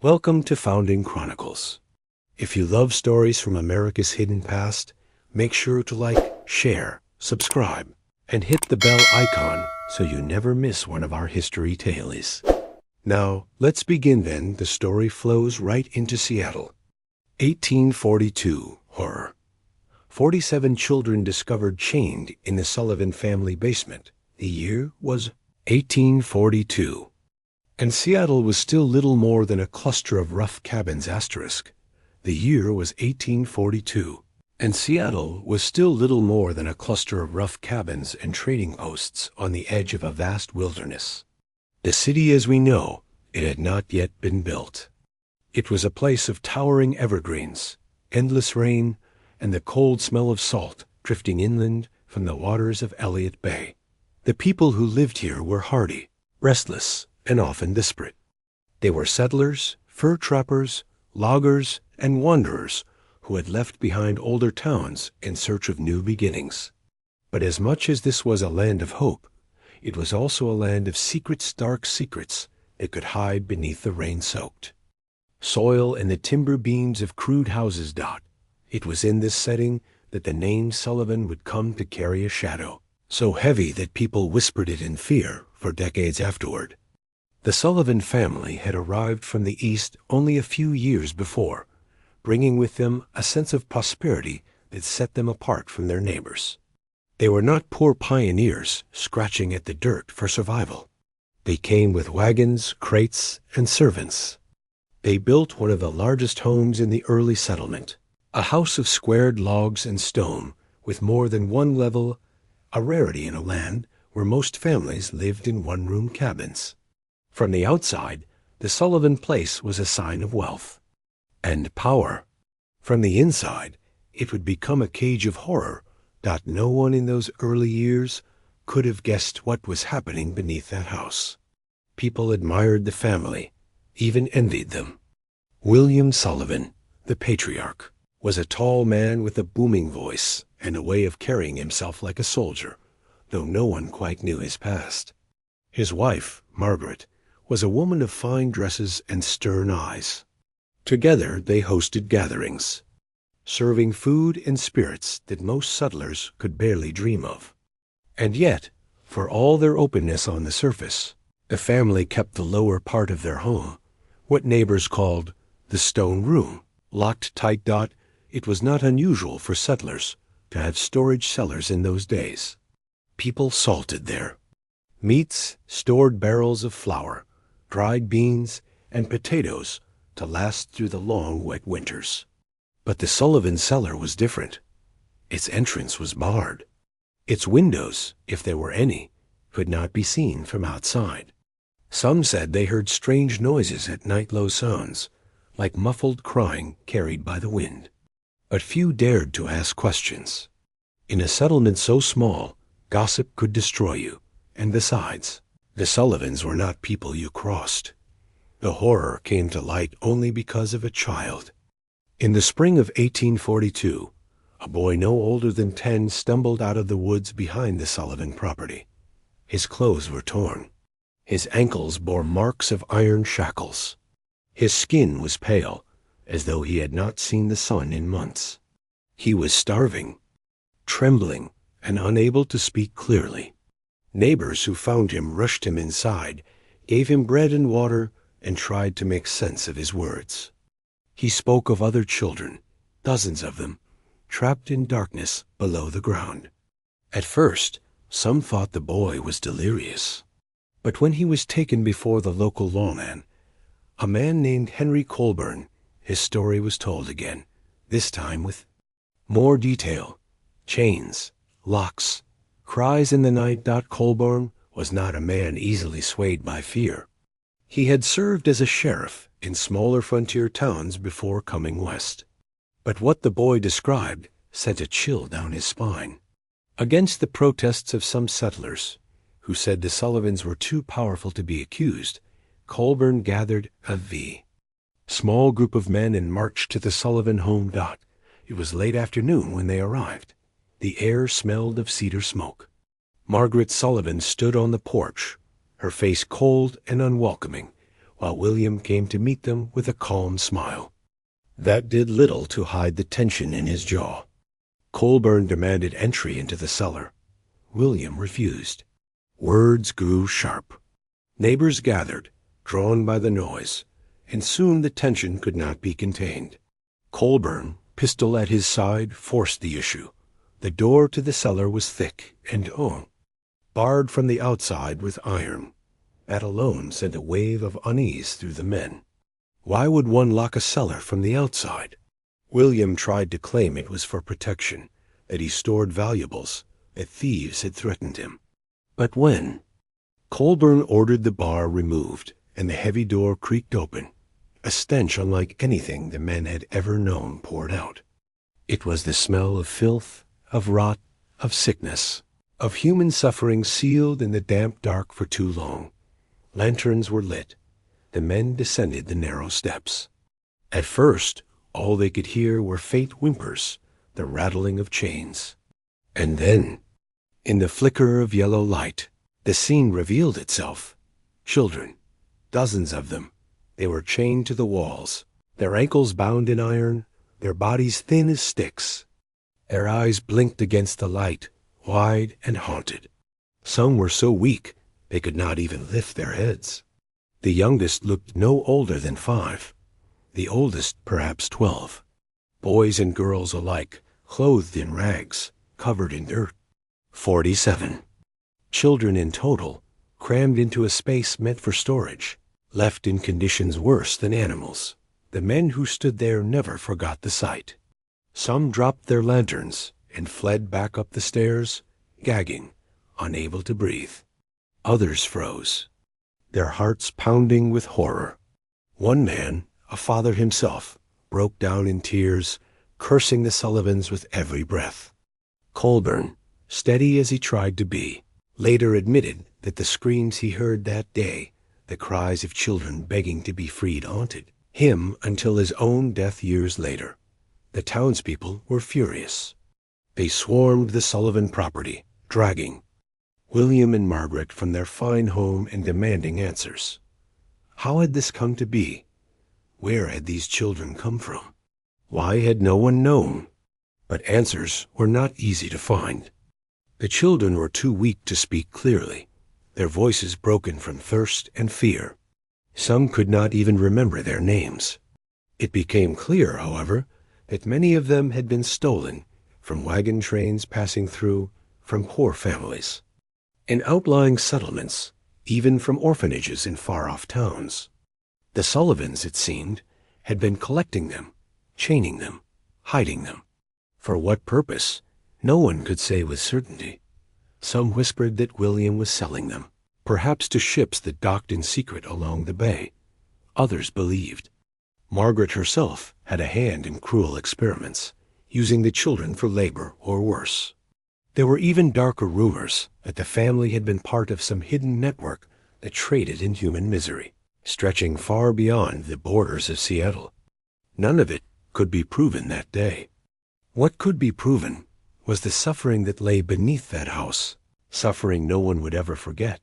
Welcome to Founding Chronicles. If you love stories from America's hidden past, make sure to like, share, subscribe, and hit the bell icon so you never miss one of our history tales. Now, let's begin then. The story flows right into Seattle. 1842 horror. 47 children discovered chained in the Sullivan family basement. The year was 1842. And Seattle was still little more than a cluster of rough cabins asterisk. The year was 1842. And Seattle was still little more than a cluster of rough cabins and trading posts on the edge of a vast wilderness. The city as we know it had not yet been built. It was a place of towering evergreens, endless rain, and the cold smell of salt drifting inland from the waters of Elliott Bay. The people who lived here were hardy, restless, and often desperate. They were settlers, fur trappers, loggers, and wanderers who had left behind older towns in search of new beginnings. But as much as this was a land of hope, it was also a land of secrets, dark secrets that could hide beneath the rain-soaked soil and the timber beams of crude houses dot. It was in this setting that the name Sullivan would come to carry a shadow, so heavy that people whispered it in fear for decades afterward. The Sullivan family had arrived from the East only a few years before, bringing with them a sense of prosperity that set them apart from their neighbors. They were not poor pioneers scratching at the dirt for survival. They came with wagons, crates, and servants. They built one of the largest homes in the early settlement, a house of squared logs and stone with more than one level, a rarity in a land where most families lived in one-room cabins. From the outside, the Sullivan place was a sign of wealth and power. From the inside, it would become a cage of horror that no one in those early years could have guessed what was happening beneath that house. People admired the family, even envied them. William Sullivan, the patriarch, was a tall man with a booming voice and a way of carrying himself like a soldier, though no one quite knew his past. His wife, Margaret, was a woman of fine dresses and stern eyes. Together they hosted gatherings, serving food and spirits that most settlers could barely dream of. And yet, for all their openness on the surface, the family kept the lower part of their home, what neighbors called the stone room, locked tight. It was not unusual for settlers to have storage cellars in those days. People salted there. Meats, stored barrels of flour, dried beans, and potatoes to last through the long, wet winters. But the Sullivan cellar was different. Its entrance was barred. Its windows, if there were any, could not be seen from outside. Some said they heard strange noises at night, low sounds, like muffled crying carried by the wind. But few dared to ask questions. In a settlement so small, gossip could destroy you, and besides, the Sullivans were not people you crossed. The horror came to light only because of a child. In the spring of 1842, a boy no older than 10 stumbled out of the woods behind the Sullivan property. His clothes were torn. His ankles bore marks of iron shackles. His skin was pale, as though he had not seen the sun in months. He was starving, trembling, and unable to speak clearly. Neighbors who found him rushed him inside, gave him bread and water, and tried to make sense of his words. He spoke of other children, dozens of them, trapped in darkness below the ground. At first, some thought the boy was delirious. But when he was taken before the local lawman, a man named Henry Colburn, his story was told again, this time with more detail, chains, locks, cries in the night. Colburn was not a man easily swayed by fear. He had served as a sheriff in smaller frontier towns before coming west. But what the boy described sent a chill down his spine. Against the protests of some settlers, who said the Sullivans were too powerful to be accused, Colburn gathered a small group of men and marched to the Sullivan home. It was late afternoon when they arrived. The air smelled of cedar smoke. Margaret Sullivan stood on the porch, her face cold and unwelcoming, while William came to meet them with a calm smile. That did little to hide the tension in his jaw. Colburn demanded entry into the cellar. William refused. Words grew sharp. Neighbors gathered, drawn by the noise, and soon the tension could not be contained. Colburn, pistol at his side, forced the issue. The door to the cellar was thick and barred from the outside with iron. That alone sent a wave of unease through the men. Why would one lock a cellar from the outside? William tried to claim it was for protection, that he stored valuables, that thieves had threatened him. But when? Colburn ordered the bar removed, and the heavy door creaked open. A stench unlike anything the men had ever known poured out. It was the smell of filth, of rot, of sickness, of human suffering sealed in the damp dark for too long. Lanterns were lit. The men descended the narrow steps. At first, all they could hear were faint whimpers, the rattling of chains. And then, in the flicker of yellow light, the scene revealed itself. Children, dozens of them. They were chained to the walls, their ankles bound in iron, their bodies thin as sticks. Their eyes blinked against the light, wide and haunted. Some were so weak they could not even lift their heads. The youngest looked no older than 5, the oldest perhaps 12. Boys and girls alike, clothed in rags, covered in dirt. 47. Children in total, crammed into a space meant for storage, left in conditions worse than animals. The men who stood there never forgot the sight. Some dropped their lanterns and fled back up the stairs, gagging, unable to breathe. Others froze, their hearts pounding with horror. One man, a father himself, broke down in tears, cursing the Sullivans with every breath. Colburn, steady as he tried to be, later admitted that the screams he heard that day, the cries of children begging to be freed, haunted him until his own death years later. The townspeople were furious. They swarmed the Sullivan property, dragging William and Margaret from their fine home and demanding answers. How had this come to be? Where had these children come from? Why had no one known? But answers were not easy to find. The children were too weak to speak clearly, their voices broken from thirst and fear. Some could not even remember their names. It became clear, however, that many of them had been stolen from wagon trains passing through, from poor families, in outlying settlements, even from orphanages in far-off towns. The Sullivans, it seemed, had been collecting them, chaining them, hiding them. For what purpose, no one could say with certainty. Some whispered that William was selling them, perhaps to ships that docked in secret along the bay. Others believed Margaret herself had a hand in cruel experiments, using the children for labor or worse. There were even darker rumors that the family had been part of some hidden network that traded in human misery, stretching far beyond the borders of Seattle. None of it could be proven that day. What could be proven was the suffering that lay beneath that house, suffering no one would ever forget.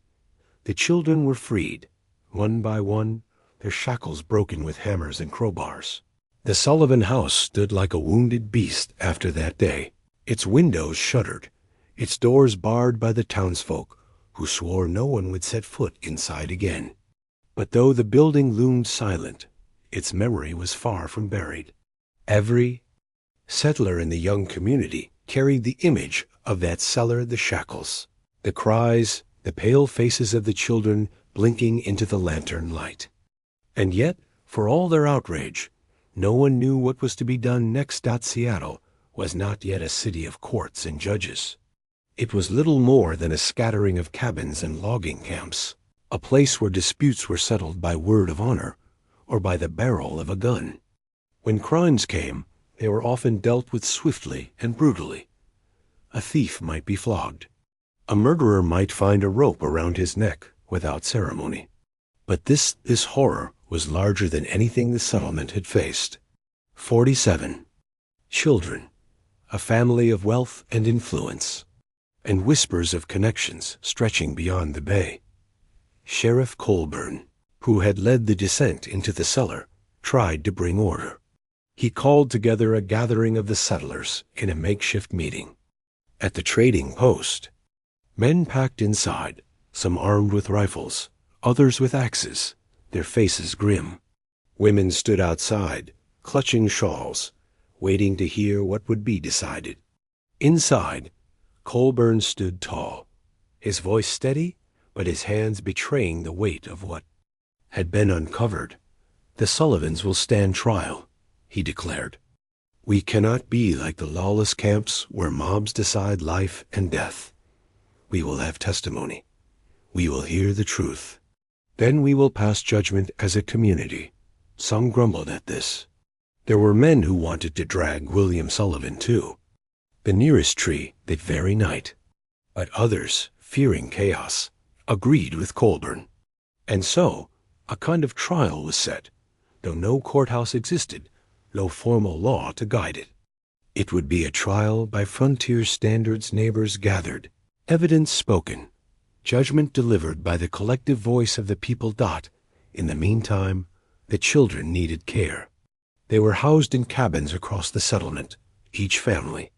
The children were freed, one by one, their shackles broken with hammers and crowbars. The Sullivan house stood like a wounded beast after that day, its windows shuttered, its doors barred by the townsfolk, who swore no one would set foot inside again. But though the building loomed silent, its memory was far from buried. Every settler in the young community carried the image of that cellar, the shackles, the cries, the pale faces of the children blinking into the lantern light. And yet, for all their outrage, no one knew what was to be done next. Seattle was not yet a city of courts and judges. It was little more than a scattering of cabins and logging camps, a place where disputes were settled by word of honor or by the barrel of a gun. When crimes came, they were often dealt with swiftly and brutally. A thief might be flogged. A murderer might find a rope around his neck without ceremony. But this horror was larger than anything the settlement had faced. 47. Children, a family of wealth and influence, and whispers of connections stretching beyond the bay. Sheriff Colburn, who had led the descent into the cellar, tried to bring order. He called together a gathering of the settlers in a makeshift meeting. At the trading post, men packed inside, some armed with rifles, others with axes, their faces grim. Women stood outside, clutching shawls, waiting to hear what would be decided. Inside, Colburn stood tall, his voice steady, but his hands betraying the weight of what had been uncovered. "The Sullivans will stand trial," he declared. "We cannot be like the lawless camps where mobs decide life and death. We will have testimony. We will hear the truth. Then we will pass judgment as a community." Some grumbled at this. There were men who wanted to drag William Sullivan to the nearest tree that very night. But others, fearing chaos, agreed with Colburn. And so, a kind of trial was set, though no courthouse existed, no formal law to guide it. It would be a trial by frontier standards. Neighbors gathered, evidence spoken, judgment delivered by the collective voice of the people. In the meantime, the children needed care. They were housed in cabins across the settlement, each family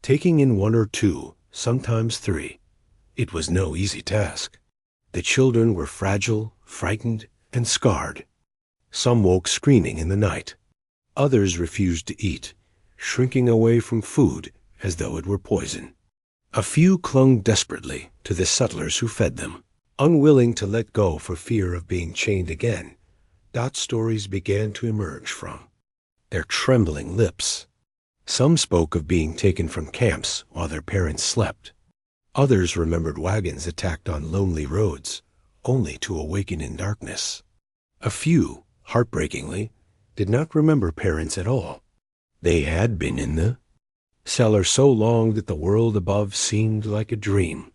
taking in one or two, sometimes three. It was no easy task. The children were fragile, frightened, and scarred. Some woke screaming in the night. Others refused to eat, shrinking away from food as though it were poison. A few clung desperately to the settlers who fed them, unwilling to let go for fear of being chained again. Stories began to emerge from their trembling lips. Some spoke of being taken from camps while their parents slept. Others remembered wagons attacked on lonely roads, only to awaken in darkness. A few, heartbreakingly, did not remember parents at all. They had been in the cellar so long that the world above seemed like a dream.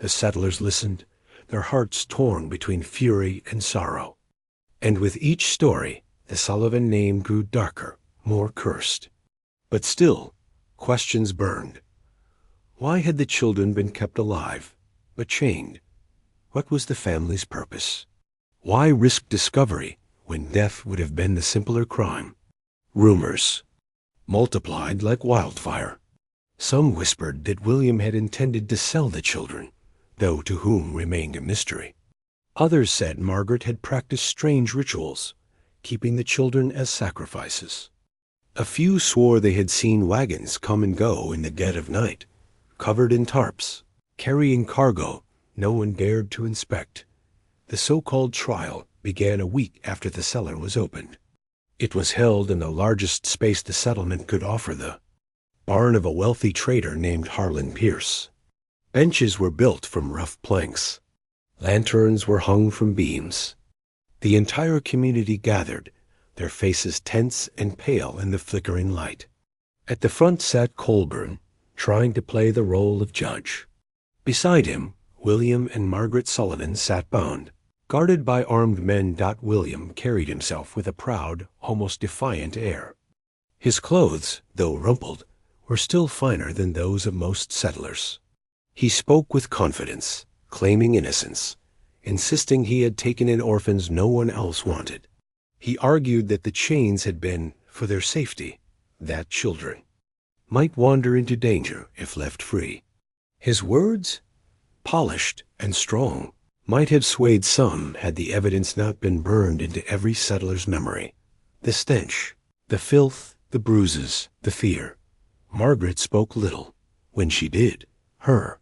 The settlers listened, their hearts torn between fury and sorrow. And with each story, the Sullivan name grew darker, more cursed. But still, questions burned. Why had the children been kept alive, but chained? What was the family's purpose? Why risk discovery when death would have been the simpler crime? Rumors multiplied like wildfire. Some whispered that William had intended to sell the children, though to whom remained a mystery. Others said Margaret had practiced strange rituals, keeping the children as sacrifices. A few swore they had seen wagons come and go in the dead of night, covered in tarps, carrying cargo no one dared to inspect. The so-called trial began a week after the cellar was opened. It was held in the largest space the settlement could offer, the barn of a wealthy trader named Harlan Pierce. Benches were built from rough planks. Lanterns were hung from beams. The entire community gathered, their faces tense and pale in the flickering light. At the front sat Colburn, trying to play the role of judge. Beside him, William and Margaret Sullivan sat bound, guarded by armed men. William carried himself with a proud, almost defiant air. His clothes, though rumpled, were still finer than those of most settlers. He spoke with confidence, claiming innocence, insisting he had taken in orphans no one else wanted. He argued that the chains had been for their safety, that children might wander into danger if left free. His words, polished and strong, might have swayed some had the evidence not been burned into every settler's memory. The stench, the filth, the bruises, the fear. Margaret spoke little. When she did, her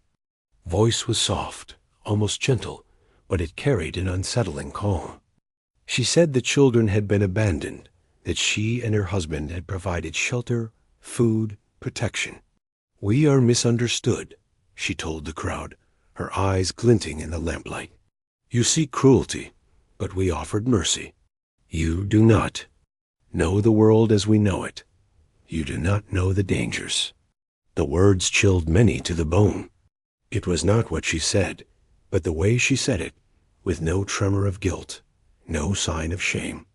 voice was soft, almost gentle, but it carried an unsettling calm. She said the children had been abandoned, that she and her husband had provided shelter, food, protection. "We are misunderstood," she told the crowd, her eyes glinting in the lamplight. "You seek cruelty, but we offered mercy. You do not know the world as we know it. You do not know the dangers." The words chilled many to the bone. It was not what she said, but the way she said it, with no tremor of guilt, no sign of shame.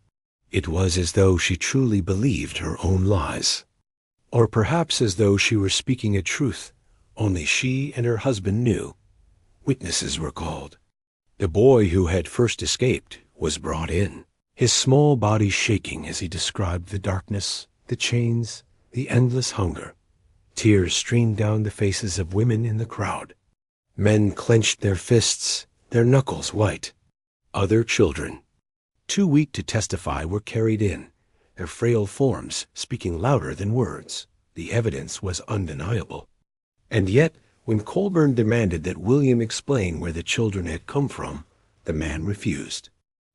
It was as though she truly believed her own lies. Or perhaps as though she were speaking a truth only she and her husband knew. Witnesses were called. The boy who had first escaped, was brought in, his small body shaking as he described the darkness, the chains, the endless hunger. Tears streamed down the faces of women in the crowd. Men clenched their fists, their knuckles white. Other children, too weak to testify, were carried in, their frail forms speaking louder than words. The evidence was undeniable. And yet, when Colburn demanded that William explain where the children had come from, the man refused.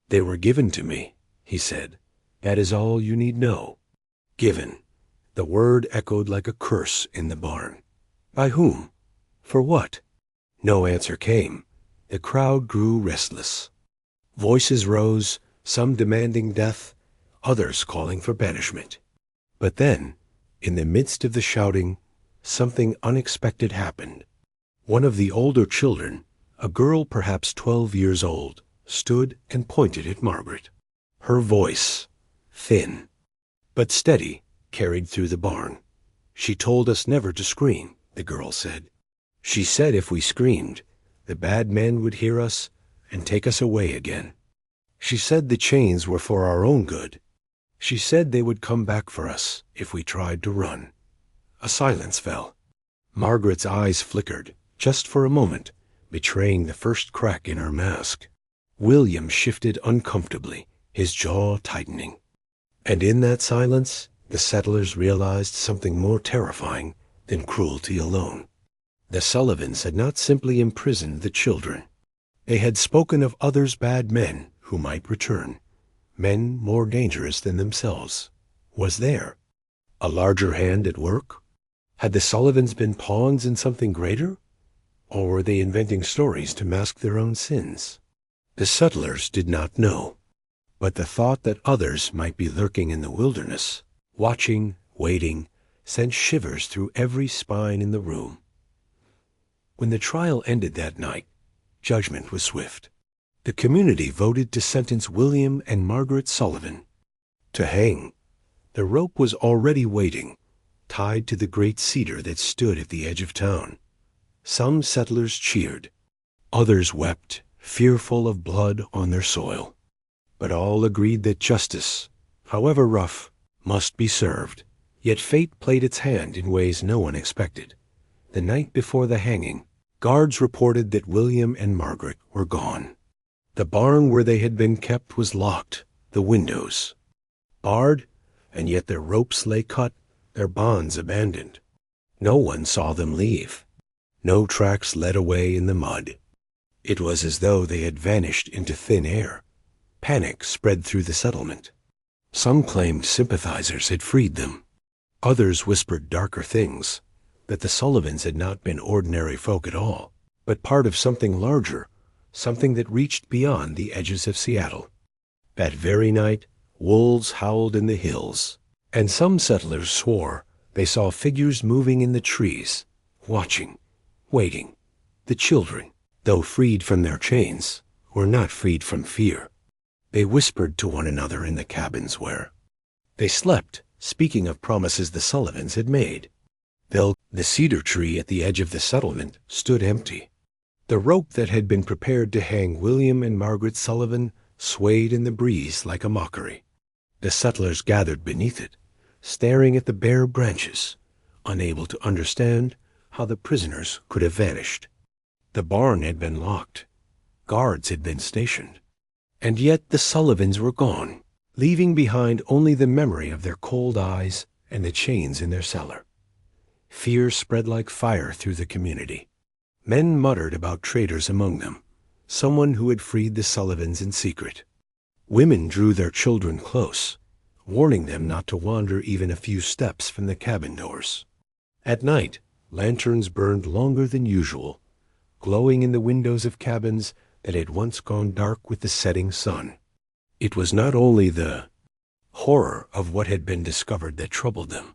"They were given to me," he said. "That is all you need know." Given. The word echoed like a curse in the barn. By whom? For what? No answer came. The crowd grew restless. Voices rose, some demanding death, others calling for banishment. But then, in the midst of the shouting, something unexpected happened. One of the older children, a girl perhaps 12 years old, stood and pointed at Margaret. Her voice, thin but steady, carried through the barn. "She told us never to scream," the girl said. "She said if we screamed, the bad men would hear us and take us away again. She said the chains were for our own good. She said they would come back for us if we tried to run." A silence fell. Margaret's eyes flickered, just for a moment, betraying the first crack in her mask. William shifted uncomfortably, his jaw tightening. And in that silence, the settlers realized something more terrifying than cruelty alone. The Sullivans had not simply imprisoned the children. They had spoken of others bad men who might return, men more dangerous than themselves. Was there a larger hand at work? Had the Sullivans been pawns in something greater? Or were they inventing stories to mask their own sins? The settlers did not know. But the thought that others might be lurking in the wilderness, watching, waiting, sent shivers through every spine in the room. When the trial ended that night, judgment was swift. The community voted to sentence William and Margaret Sullivan to hang. The rope was already waiting, tied to the great cedar that stood at the edge of town. Some settlers cheered. Others wept, fearful of blood on their soil. But all agreed that justice, however rough, must be served. Yet fate played its hand in ways no one expected. The night before the hanging, guards reported that William and Margaret were gone. The barn where they had been kept was locked, the windows barred, and yet their ropes lay cut, their bonds abandoned. No one saw them leave. No tracks led away in the mud. It was as though they had vanished into thin air. Panic spread through the settlement. Some claimed sympathizers had freed them. Others whispered darker things, that the Sullivans had not been ordinary folk at all, but part of something larger, something that reached beyond the edges of Seattle. That very night, wolves howled in the hills, and some settlers swore they saw figures moving in the trees, watching, waiting. The children, though freed from their chains, were not freed from fear. They whispered to one another in the cabins where they slept, speaking of promises the Sullivans had made. The cedar tree at the edge of the settlement stood empty. The rope that had been prepared to hang William and Margaret Sullivan swayed in the breeze like a mockery. The settlers gathered beneath it, staring at the bare branches, unable to understand how the prisoners could have vanished. The barn had been locked. Guards had been stationed. And yet the Sullivans were gone, leaving behind only the memory of their cold eyes and the chains in their cellar. Fear spread like fire through the community. Men muttered about traitors among them, someone who had freed the Sullivans in secret. Women drew their children close, warning them not to wander even a few steps from the cabin doors. At night, lanterns burned longer than usual, glowing in the windows of cabins that had once gone dark with the setting sun. It was not only the horror of what had been discovered that troubled them,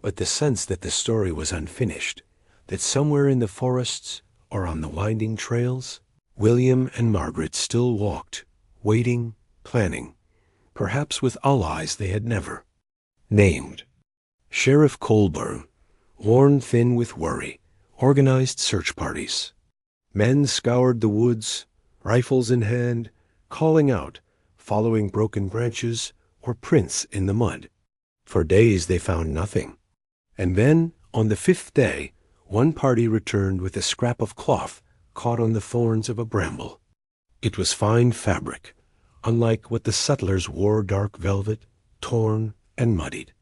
but the sense that the story was unfinished, that somewhere in the forests or on the winding trails, William and Margaret still walked, waiting, planning, perhaps with allies they had never named. Sheriff Colburn, worn thin with worry, organized search parties. Men scoured the woods, rifles in hand, calling out, following broken branches or prints in the mud. For days they found nothing. And then, on the 5th day, one party returned with a scrap of cloth caught on the thorns of a bramble. It was fine fabric, unlike what the settlers wore, dark velvet, torn and muddied.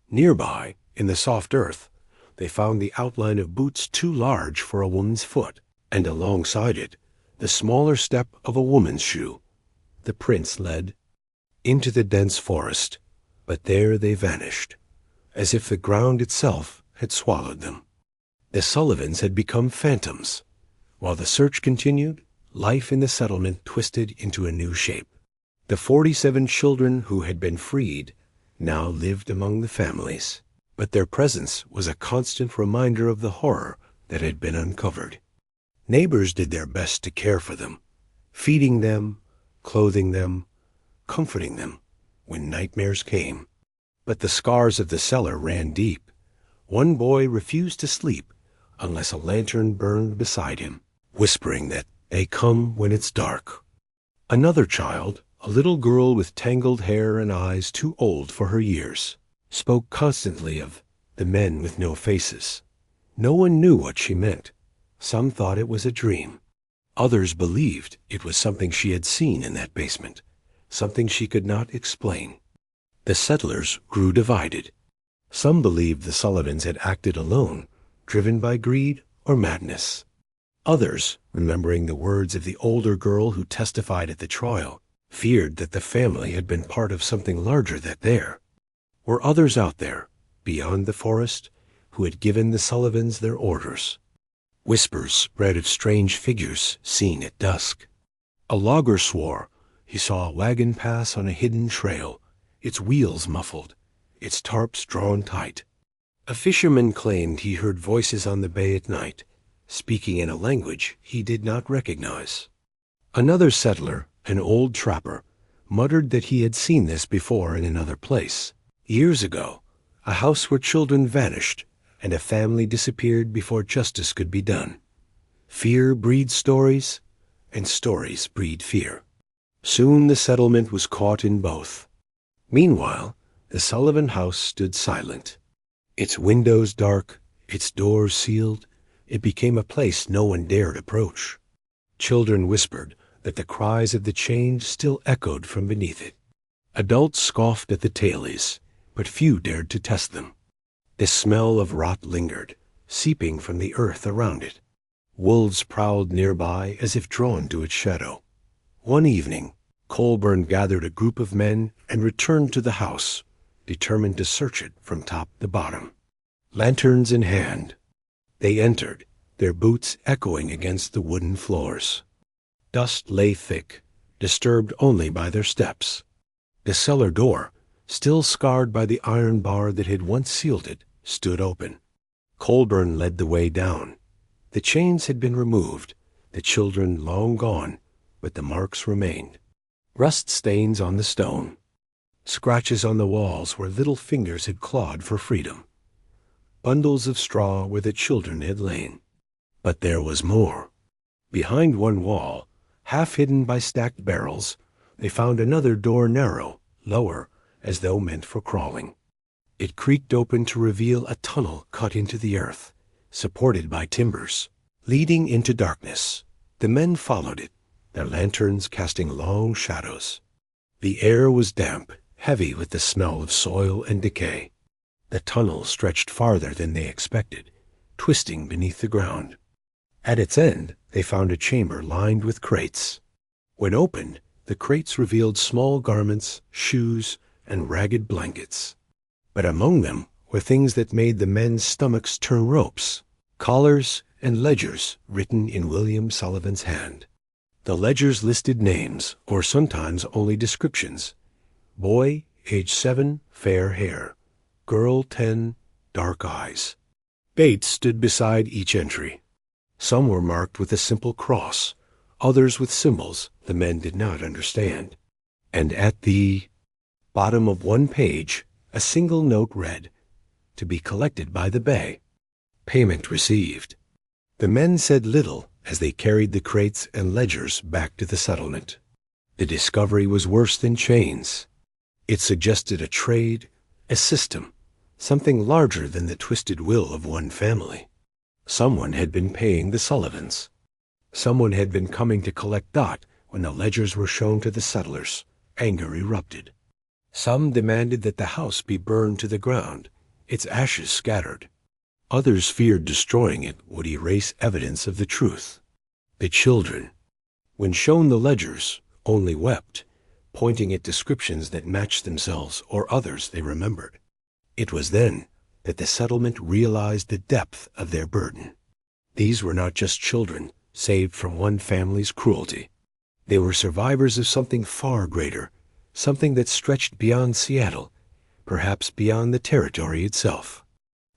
Nearby, in the soft earth, they found the outline of boots too large for a woman's foot, and alongside it, the smaller step of a woman's shoe. The prints led into the dense forest, but there they vanished, as if the ground itself had swallowed them. The Sullivans had become phantoms. While the search continued, life in the settlement twisted into a new shape. The 47 children who had been freed now lived among the families, but their presence was a constant reminder of the horror that had been uncovered. Neighbors did their best to care for them, feeding them, clothing them, comforting them when nightmares came. But the scars of the cellar ran deep. One boy refused to sleep unless a lantern burned beside him, whispering that they come when it's dark. Another child, a little girl with tangled hair and eyes too old for her years, spoke constantly of the men with no faces. No one knew what she meant. Some thought it was a dream. Others believed it was something she had seen in that basement, something she could not explain. The settlers grew divided. Some believed the Sullivans had acted alone, driven by greed or madness. Others, remembering the words of the older girl who testified at the trial, feared that the family had been part of something larger than there. Were others out there, beyond the forest, who had given the Sullivans their orders? Whispers spread of strange figures seen at dusk. A logger swore he saw a wagon pass on a hidden trail, its wheels muffled, its tarps drawn tight. A fisherman claimed he heard voices on the bay at night, speaking in a language he did not recognize. Another settler, an old trapper, muttered that he had seen this before in another place. Years ago, a house where children vanished and a family disappeared before justice could be done. Fear breeds stories, and stories breed fear. Soon the settlement was caught in both. Meanwhile, the Sullivan house stood silent. Its windows dark, its doors sealed, it became a place no one dared approach. Children whispered that the cries of the chained still echoed from beneath it. Adults scoffed at the tailies, but few dared to test them. The smell of rot lingered, seeping from the earth around it. Wolves prowled nearby as if drawn to its shadow. One evening, Colburn gathered a group of men and returned to the house, determined to search it from top to bottom. Lanterns in hand, they entered, their boots echoing against the wooden floors. Dust lay thick, disturbed only by their steps. The cellar door, still scarred by the iron bar that had once sealed it, stood open. Colburn led the way down. The chains had been removed, the children long gone, but the marks remained. Rust stains on the stone, scratches on the walls where little fingers had clawed for freedom, bundles of straw where the children had lain. But there was more. Behind one wall, half hidden by stacked barrels, they found another door narrow, lower, as though meant for crawling. It creaked open to reveal a tunnel cut into the earth, supported by timbers, leading into darkness. The men followed it, their lanterns casting long shadows. The air was damp, heavy with the smell of soil and decay. The tunnel stretched farther than they expected, twisting beneath the ground. At its end, they found a chamber lined with crates. When opened, the crates revealed small garments, shoes, and ragged blankets. But among them were things that made the men's stomachs turn ropes, collars and ledgers written in William Sullivan's hand. The ledgers listed names, or sometimes only descriptions. Boy, age 7, fair hair. Girl, 10, dark eyes. Dates stood beside each entry. Some were marked with a simple cross, others with symbols the men did not understand. And at the bottom of one page, a single note read, "To be collected by the bay. Payment received." The men said little as they carried the crates and ledgers back to the settlement. The discovery was worse than chains. It suggested a trade, a system, something larger than the twisted will of one family. Someone had been paying the Sullivans. Someone had been coming to collect Dot when the ledgers were shown to the settlers. Anger erupted. Some demanded that the house be burned to the ground, its ashes scattered. Others feared destroying it would erase evidence of the truth. The children, when shown the ledgers, only wept, pointing at descriptions that matched themselves or others they remembered. It was then that the settlement realized the depth of their burden. These were not just children saved from one family's cruelty. They were survivors of something far greater, something that stretched beyond Seattle, perhaps beyond the territory itself.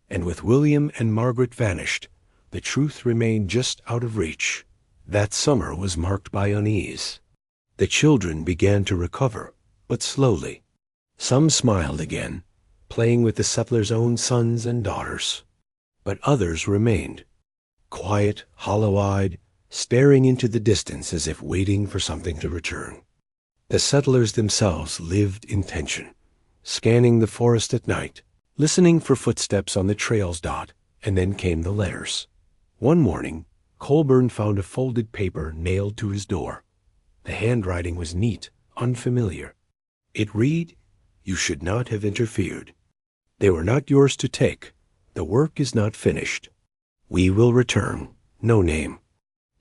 And with William and Margaret vanished, the truth remained just out of reach. That summer was marked by unease. The children began to recover, but slowly. Some smiled again, playing with the settlers' own sons and daughters. But others remained, quiet, hollow-eyed, staring into the distance as if waiting for something to return. The settlers themselves lived in tension, scanning the forest at night, listening for footsteps on the trails. And then came the letters. One morning, Colburn found a folded paper nailed to his door. The handwriting was neat, unfamiliar. It read, "You should not have interfered. They were not yours to take. The work is not finished. We will return." No name.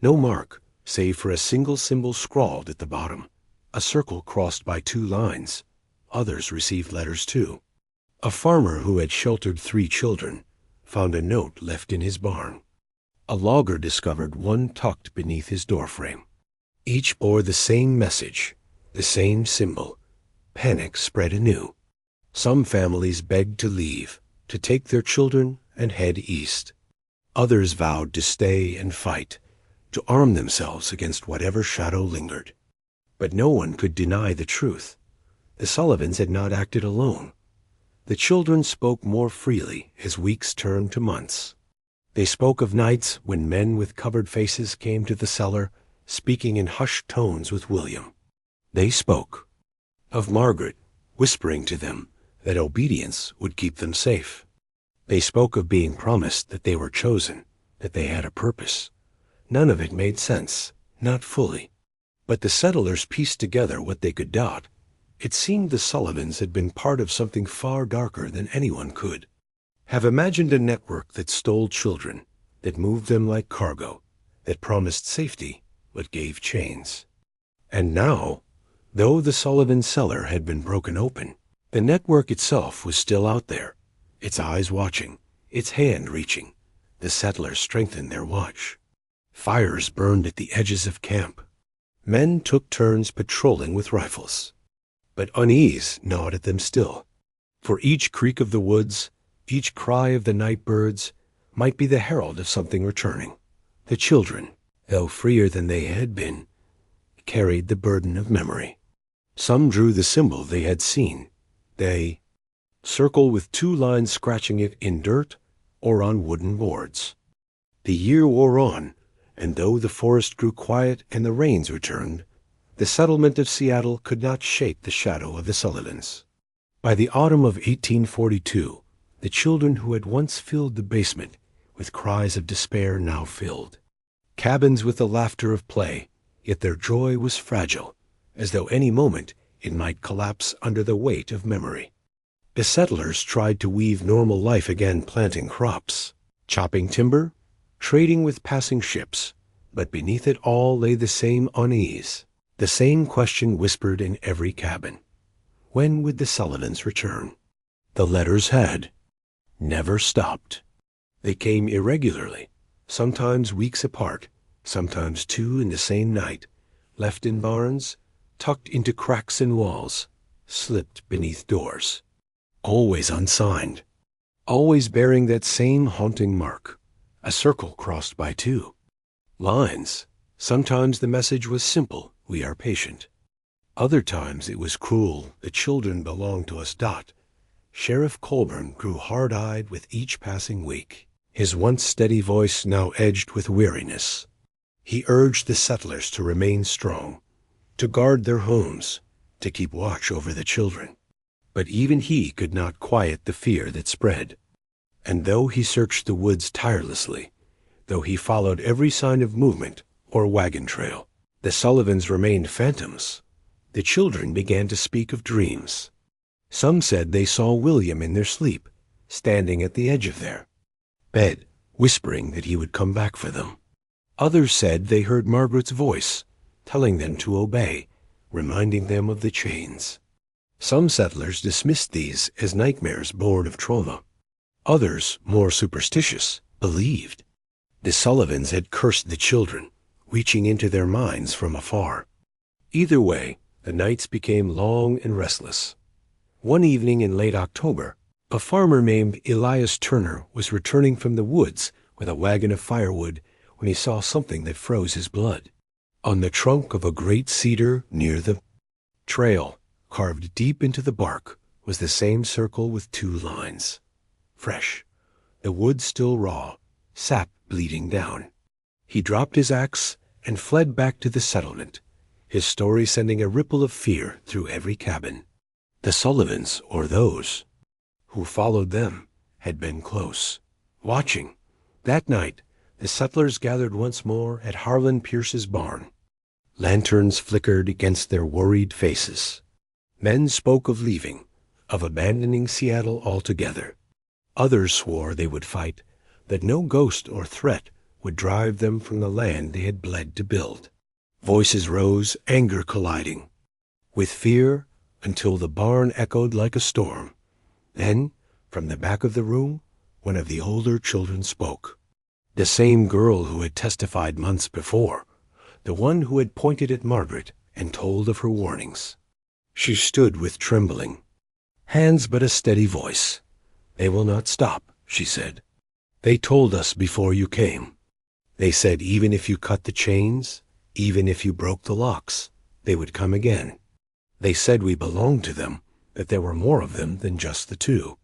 No mark, save for a single symbol scrawled at the bottom. A circle crossed by 2 lines. Others received letters too. A farmer who had sheltered 3 children found a note left in his barn. A logger discovered one tucked beneath his doorframe. Each bore the same message, the same symbol. Panic spread anew. Some families begged to leave, to take their children and head east. Others vowed to stay and fight, to arm themselves against whatever shadow lingered. But no one could deny the truth. The Sullivans had not acted alone. The children spoke more freely as weeks turned to months. They spoke of nights when men with covered faces came to the cellar, speaking in hushed tones with William. They spoke of Margaret, whispering to them that obedience would keep them safe. They spoke of being promised that they were chosen, that they had a purpose. None of it made sense, not fully. But the settlers pieced together what they could. It seemed the Sullivans had been part of something far darker than anyone could have imagined, a network that stole children, that moved them like cargo, that promised safety but gave chains. And now, though the Sullivan cellar had been broken open, the network itself was still out there, its eyes watching, its hand reaching. The settlers strengthened their watch. Fires burned at the edges of camp. Men took turns patrolling with rifles. But unease gnawed at them still. For each creak of the woods, each cry of the night birds, might be the herald of something returning. The children, though freer than they had been, carried the burden of memory. Some drew the symbol they had seen. They circle with 2 lines scratching it in dirt or on wooden boards. The year wore on, and though the forest grew quiet and the rains returned, the settlement of Seattle could not shake the shadow of the Sullivans. By the autumn of 1842, the children who had once filled the basement with cries of despair now filled cabins with the laughter of play, yet their joy was fragile, as though any moment it might collapse under the weight of memory. The settlers tried to weave normal life again, planting crops, chopping timber, trading with passing ships, but beneath it all lay the same unease, the same question whispered in every cabin. When would the Sullivans return? The letters had never stopped. They came irregularly, sometimes weeks apart, sometimes 2 in the same night, left in barns, tucked into cracks in walls, slipped beneath doors. Always unsigned, always bearing that same haunting mark, a circle crossed by 2 lines. Sometimes the message was simple, "We are patient." Other times it was cruel, "The children belong to us." Sheriff Colburn grew hard-eyed with each passing week, his once steady voice now edged with weariness. He urged the settlers to remain strong, to guard their homes, to keep watch over the children. But even he could not quiet the fear that spread. And though he searched the woods tirelessly, though he followed every sign of movement or wagon trail, the Sullivans remained phantoms. The children began to speak of dreams. Some said they saw William in their sleep, standing at the edge of their bed, whispering that he would come back for them. Others said they heard Margaret's voice, telling them to obey, reminding them of the chains. Some settlers dismissed these as nightmares born of trauma. Others, more superstitious, believed. The Sullivans had cursed the children, reaching into their minds from afar. Either way, the nights became long and restless. One evening in late October, a farmer named Elias Turner was returning from the woods with a wagon of firewood when he saw something that froze his blood. On the trunk of a great cedar near the trail, carved deep into the bark, was the same circle with two lines. Fresh, the wood still raw, sap bleeding down. He dropped his axe and fled back to the settlement, his story sending a ripple of fear through every cabin. The Sullivans, or those who followed them, had been close, watching. That night, the settlers gathered once more at Harlan Pierce's barn. Lanterns flickered against their worried faces. Men spoke of leaving, of abandoning Seattle altogether. Others swore they would fight, that no ghost or threat would drive them from the land they had bled to build. Voices rose, anger colliding with fear, until the barn echoed like a storm. Then, from the back of the room, one of the older children spoke. The same girl who had testified months before, the one who had pointed at Margaret and told of her warnings. She stood with trembling hands but a steady voice. "They will not stop," she said. "They told us before you came. They said even if you cut the chains, even if you broke the locks, they would come again. They said we belonged to them, that there were more of them than just the two."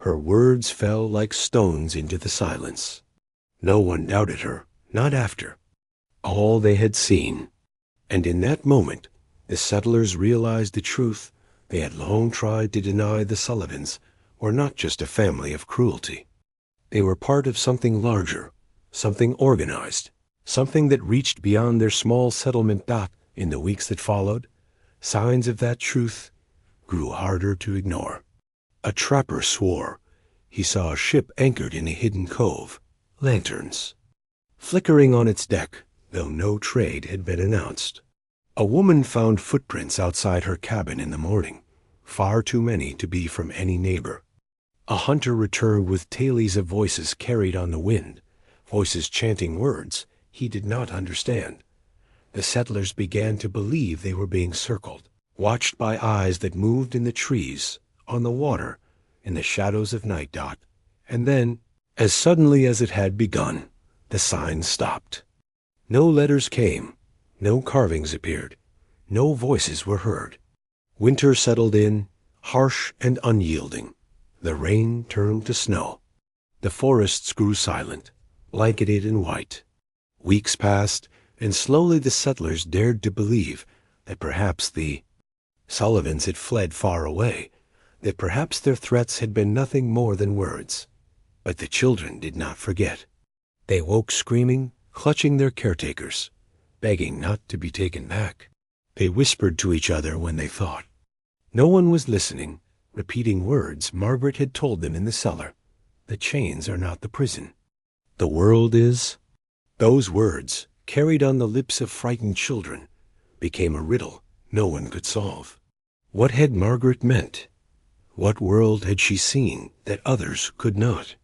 Her words fell like stones into the silence. No one doubted her, not after all they had seen. And in that moment, the settlers realized the truth they had long tried to deny. The Sullivans were not just a family of cruelty. They were part of something larger, something organized, something that reached beyond their small settlement dot. In the weeks that followed, signs of that truth grew harder to ignore. A trapper swore he saw a ship anchored in a hidden cove, lanterns flickering on its deck, though no trade had been announced. A woman found footprints outside her cabin in the morning, far too many to be from any neighbor. A hunter returned with tailies of voices carried on the wind, voices chanting words he did not understand. The settlers began to believe they were being circled, watched by eyes that moved in the trees, on the water, in the shadows of night. And then, as suddenly as it had begun, the signs stopped. No letters came, no carvings appeared, no voices were heard. Winter settled in, harsh and unyielding. The rain turned to snow. The forests grew silent, blanketed in white. Weeks passed, and slowly the settlers dared to believe that perhaps the Sullivans had fled far away, that perhaps their threats had been nothing more than words. But the children did not forget. They woke screaming, clutching their caretakers, begging not to be taken back. They whispered to each other when they thought. No one was listening, repeating words Margaret had told them in the cellar. The chains are not the prison. The world is. Those words, carried on the lips of frightened children, became a riddle no one could solve. What had Margaret meant? What world had she seen that others could not?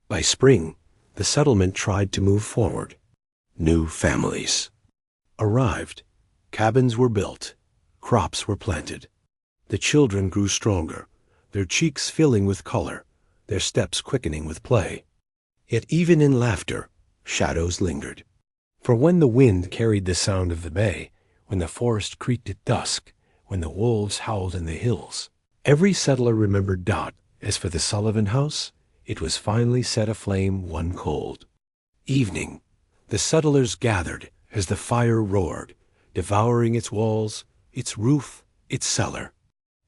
By spring, the settlement tried to move forward. New families arrived. Cabins were built. Crops were planted. The children grew stronger, their cheeks filling with color, their steps quickening with play. Yet even in laughter, shadows lingered. For when the wind carried the sound of the bay, when the forest creaked at dusk, when the wolves howled in the hills, every settler remembered Dot. As for the Sullivan house, it was finally set aflame one cold evening. The settlers gathered as the fire roared, devouring its walls, its roof, its cellar.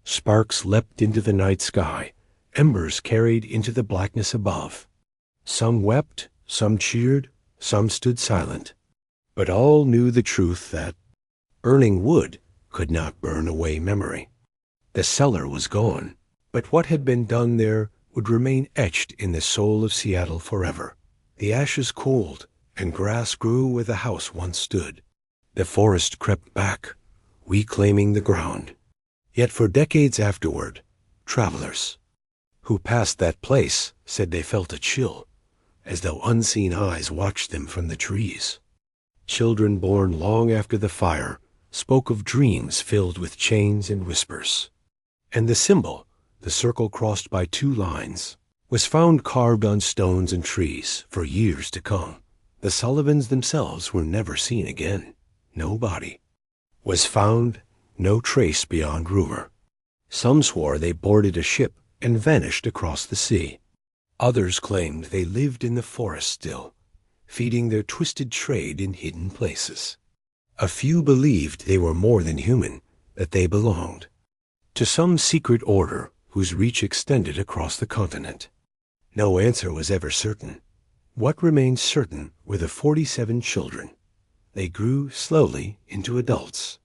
Sparks leapt into the night sky, embers carried into the blackness above. Some wept, some cheered, some stood silent. But all knew the truth that burning wood could not burn away memory. The cellar was gone, but what had been done there would remain etched in the soul of Seattle forever. The ashes cooled, and grass grew where the house once stood. The forest crept back, reclaiming the ground. Yet for decades afterward, travelers who passed that place said they felt a chill, as though unseen eyes watched them from the trees. Children born long after the fire spoke of dreams filled with chains and whispers. And the symbol, the circle crossed by two lines, was found carved on stones and trees for years to come. The Sullivans themselves were never seen again. No body was found, no trace beyond rumor. Some swore they boarded a ship and vanished across the sea. Others claimed they lived in the forest still, feeding their twisted trade in hidden places. A few believed they were more than human, that they belonged to some secret order whose reach extended across the continent. No answer was ever certain. What remained certain were the 47 children. They grew slowly into adults.